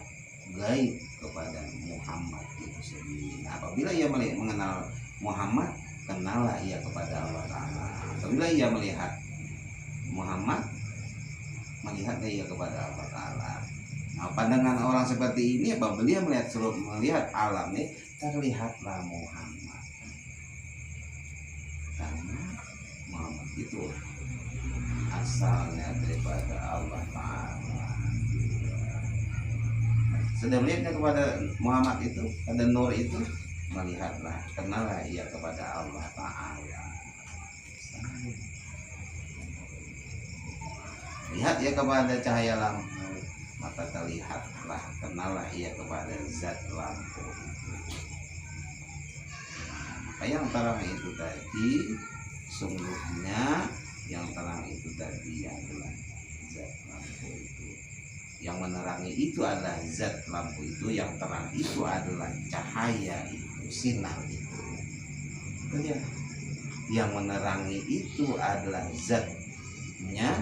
gaib kepada Muhammad itu sendiri. Nah, apabila ia mengenal Muhammad, kenallah ia kepada Allah Ta'ala. Apabila ia melihat Muhammad, melihatlah ia kepada Allah Ta'ala. Nah, pandangan orang seperti ini apabila dia melihat alam ini, terlihatlah Muhammad. Karena Muhammad itu asalnya daripada Allah Ta'ala. Sudah melihatnya kepada Muhammad itu, pada nur itu, melihatlah, kenallah ia kepada Allah Ta'ala. Lihat ia kepada cahaya lampu, maka terlihatlah, kenallah ia kepada zat lampu itu. Maka yang terang itu tadi, sungguhnya yang terang itu tadi adalah zat lampu itu. Yang menerangi itu adalah zat lampu itu, yang terang itu adalah cahaya itu, sinar itu. Itu dia. Yang menerangi itu adalah zatnya,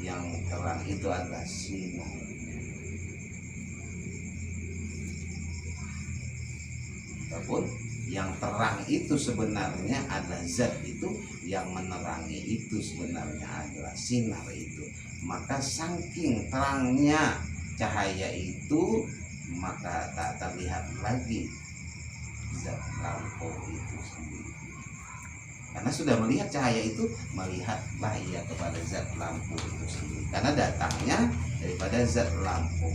yang terang itu adalah sinar. Ataupun yang terang itu sebenarnya adalah zat itu, yang menerangi itu sebenarnya adalah sinar itu. Maka saking terangnya cahaya itu, maka tak terlihat lagi zat lampu itu sendiri. Karena sudah melihat cahaya itu, melihatlah ia kepada zat lampu itu sendiri. Karena datangnya daripada zat lampu.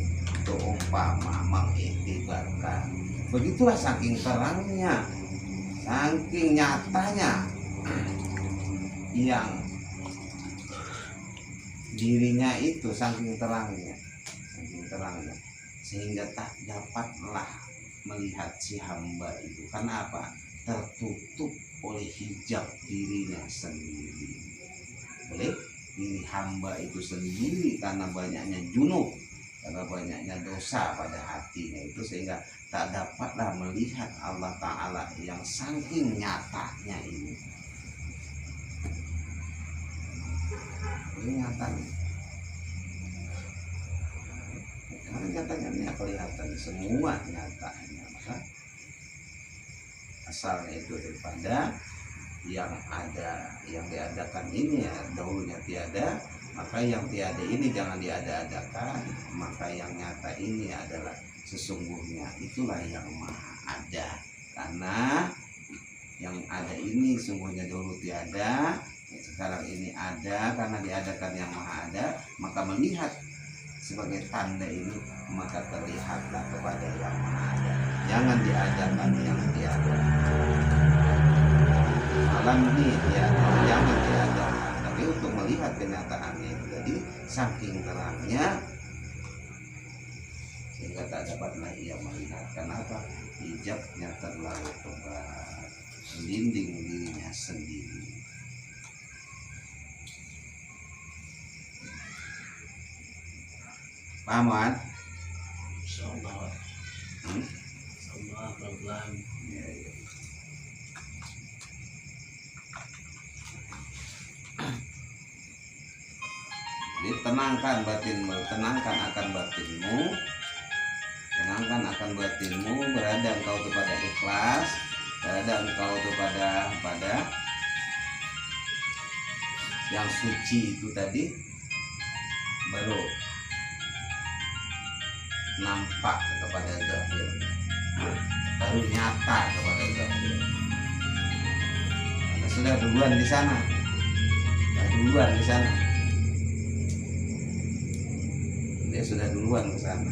Itu umpama mengiktibarkan. Begitulah saking terangnya, saking nyatanya yang dirinya itu, saking terangnya, sehingga tak dapatlah melihat si hamba itu. Karena apa? Tertutup oleh hijab dirinya sendiri, oleh diri hamba itu sendiri, karena banyaknya junub, karena banyaknya dosa pada hatinya itu, sehingga tak dapatlah melihat Allah Ta'ala yang saking nyatanya ini. Ini nyatanya, karena nyatanya ini kelihatan semua nyatanya. Maka asalnya itu daripada yang ada, yang diadakan ini ya dahulunya tiada, maka yang tiada ini jangan diada-adakan. Maka yang nyata ini adalah sesungguhnya itulah yang maha ada. Karena yang ada ini sungguhnya dahulu tiada, sekarang ini ada, karena diadakan yang maha ada. Maka melihat sebagai tanda ini, maka terlihatlah kepada yang jangan diadakan yang tiada. Malam ini tiada, jangan diadakan. Tapi untuk melihat kenyataannya, jadi saking terangnya sehingga tak dapatlah ia melihat. Kenapa? Hijabnya terlalu tebal, melinding dirinya sendiri. Paham kan? Insyaallah. Insyaallah pelan-pelan. Ya, ya. Jadi tenangkan batinmu, tenangkan akan batinmu, tenangkan akan batinmu. Berada engkau kepada ikhlas, berada engkau kepada yang suci itu tadi, baru nampak kepada zahir, baru nyata kepada zahir. Karena sudah duluan di sana, dia sudah duluan ke sana.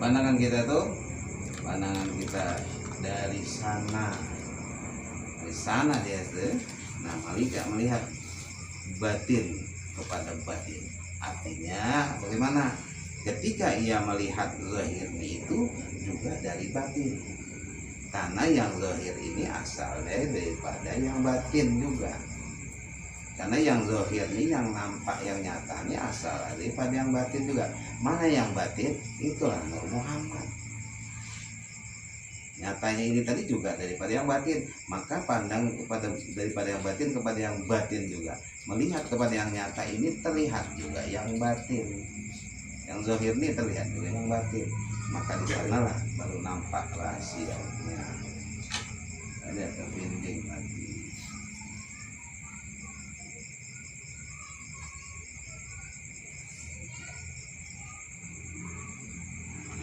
Pandangan kita tuh, pandangan kita dari sana dia tuh. Nah, malika melihat batin kepada batin. Artinya bagaimana? Ketika ia melihat zahirnya itu juga dari batin. Karena yang zahir ini asalnya daripada yang batin juga. Karena yang zahir ini, yang nampak, yang nyata ini asal daripada yang batin juga. Mana yang batin? Itulah Nur Muhammad. Nyatanya ini tadi juga daripada yang batin. Maka pandang daripada yang batin kepada yang batin juga. Melihat kepada yang nyata ini terlihat juga yang batin. Yang zahir ini terlihat juga yang batin. Maka di sanalah baru nampak rahasianya. Ada terbinding lagi.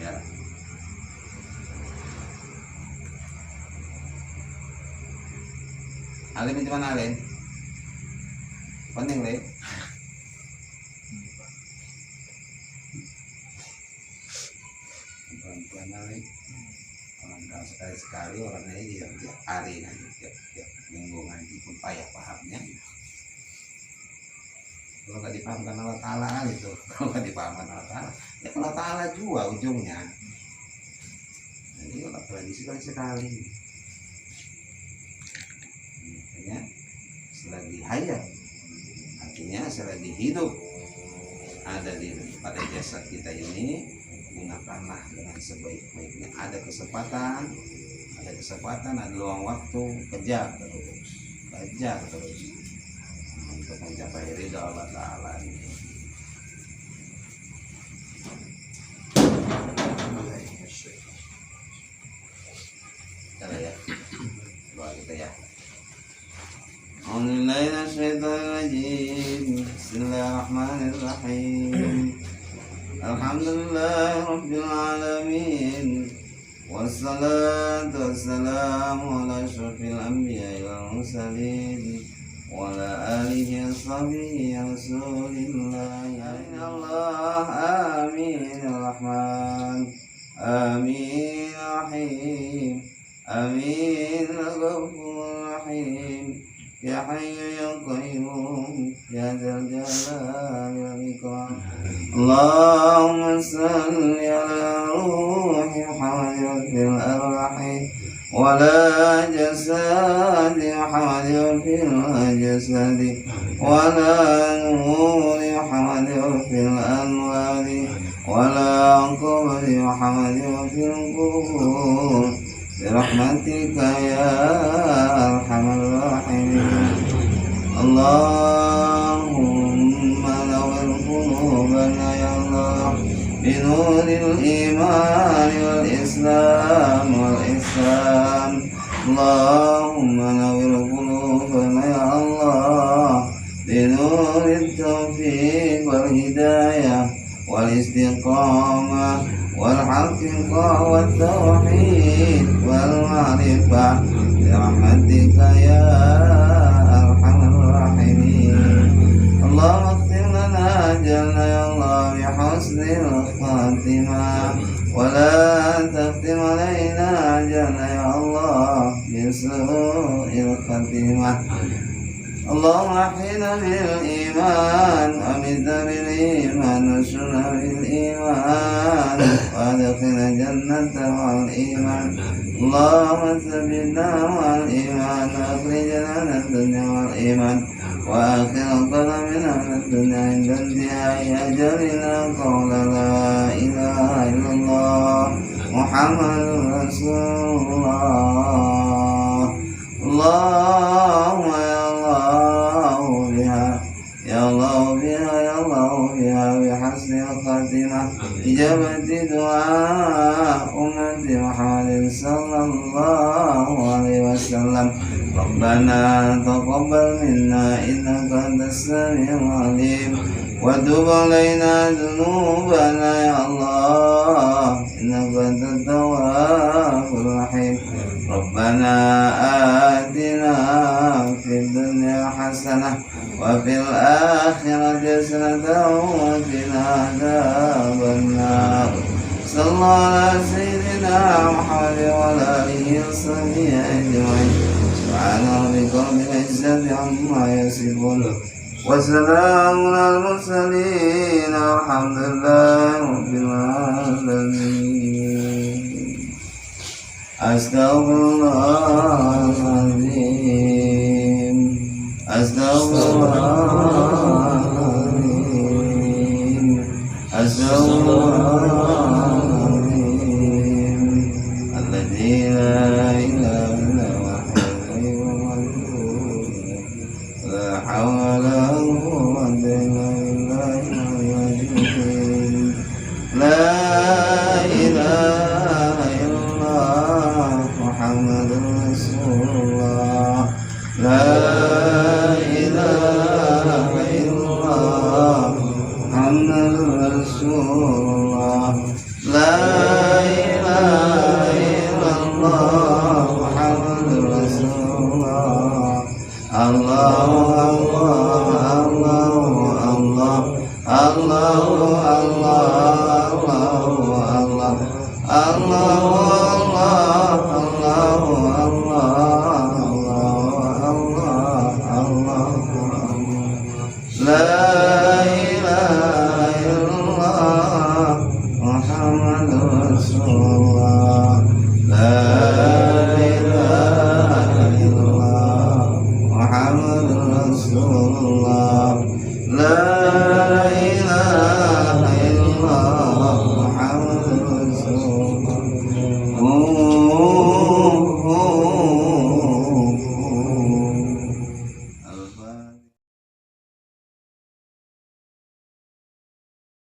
Ya. Alim itu mana Alim? Penting Alim. Pelan-pelan Alim. Orang sekali-sekali orang ini tiap hari nanti, tiap minggu ngaji pun payah pahamnya. Kalau nggak dipahamkan Allah Ta'ala itu, kalau nggak dipahamkan Allah Ta'ala, ya Allah Ta'ala juga ujungnya. Jadi kalau lagi sekali-sekali, makanya selagi hayat, artinya selagi hidup ada pada jasad kita ini, gunakanlah dengan sebaik-baiknya. Ada kesempatan, ada luang waktu, kejar terus untuk mencapai ridha Allah Ta'ala ini. Kita ya, doa kita ya. Bismillahirrahmanirrahim. Alhamdulillah Rabbil Alamin. Wassalatu wassalamu ala asyrafil anbiya'i wal mursalin wa ala alihi wa sahbihi rasulillah. Ya Allah, amin ya Rahman, amin ya Rahim, amin ya Ghafur Rahim, ya Hayyu ya Qayyum, ya Dzal Jalali wal Ikram. Allahumma salli ala ruhi Muhammad fil arwahi wa la jasadi Muhammad fil jasadi wa la nuri Muhammad fil anwari wa la qabri Muhammad fil qubur birahmatika ya arhamar rahimin. Allahumma nawwir qulubana ya Allah binuril iman wal islam wal ihsan. Allahumma nawwir qulubana ya Allah binurit taufiq wal hidayah wal istiqamah wal haqiqah wat tauhid wal ma'rifah برحمتك يا أرحم الراحمين. اللهم اختم لنا أجلنا يا الله بحسن الخاتمة، ولا تختم علينا أجلنا يا الله بسوء الخاتمة. اللهم احينا بالإيمان وامتنا بالإيمان واشرنا بالإيمان وادخلنا جنة مع الإيمان. اللهم ثبتنا مع الإيمان واخرجنا من الدنيا مع الإيمان، وآخر كلامنا من الدنيا عند انتهاء أجلنا قول لا إله إلا الله محمد رسول الله. اللهم يا الله بها يا الله بها يا الله بها بحسن الخاتمة إجابة دعاء أمة محمد صلى الله عليه وسلم. ربنا تقبل منا إنك أنت السميع العليم، وتب علينا ذنوبنا يا الله إنك أنت التواب الرحيم. ربنا آتنا في الدنيا حسنة وفي الآخرة حسنة وقنا عذاب النار. صلى الله على سيدنا محمد وعلى آله وصحبه أجمعين. سبحان ربك رب العزة عما يصفون وسلام على المرسلين والحمد لله رب العالمين. Astaghfirullahaladzim, astaghfirullahaladzim, astaghfirullahaladzim. Alladzi la ilaha illa huwa al-hayyul qayyum, la hawla wa la quwwata illa billahil azim. La ilaha illallah Muhammadur Rasulullah. La ilaha illallah Muhammadur Rasulullah. La ilaha illallah Muhammadur Rasulullah. Allahu Allah, Allahu Allah, Allahu Allah, Allahu Allah, Allahu Allah, Allahu Allah, La ilaha illallah Muhammadur Rasulullah. La ilaha illallah Muhammadur Rasulullah. La ilaha illallah Muhammadur Rasulullah.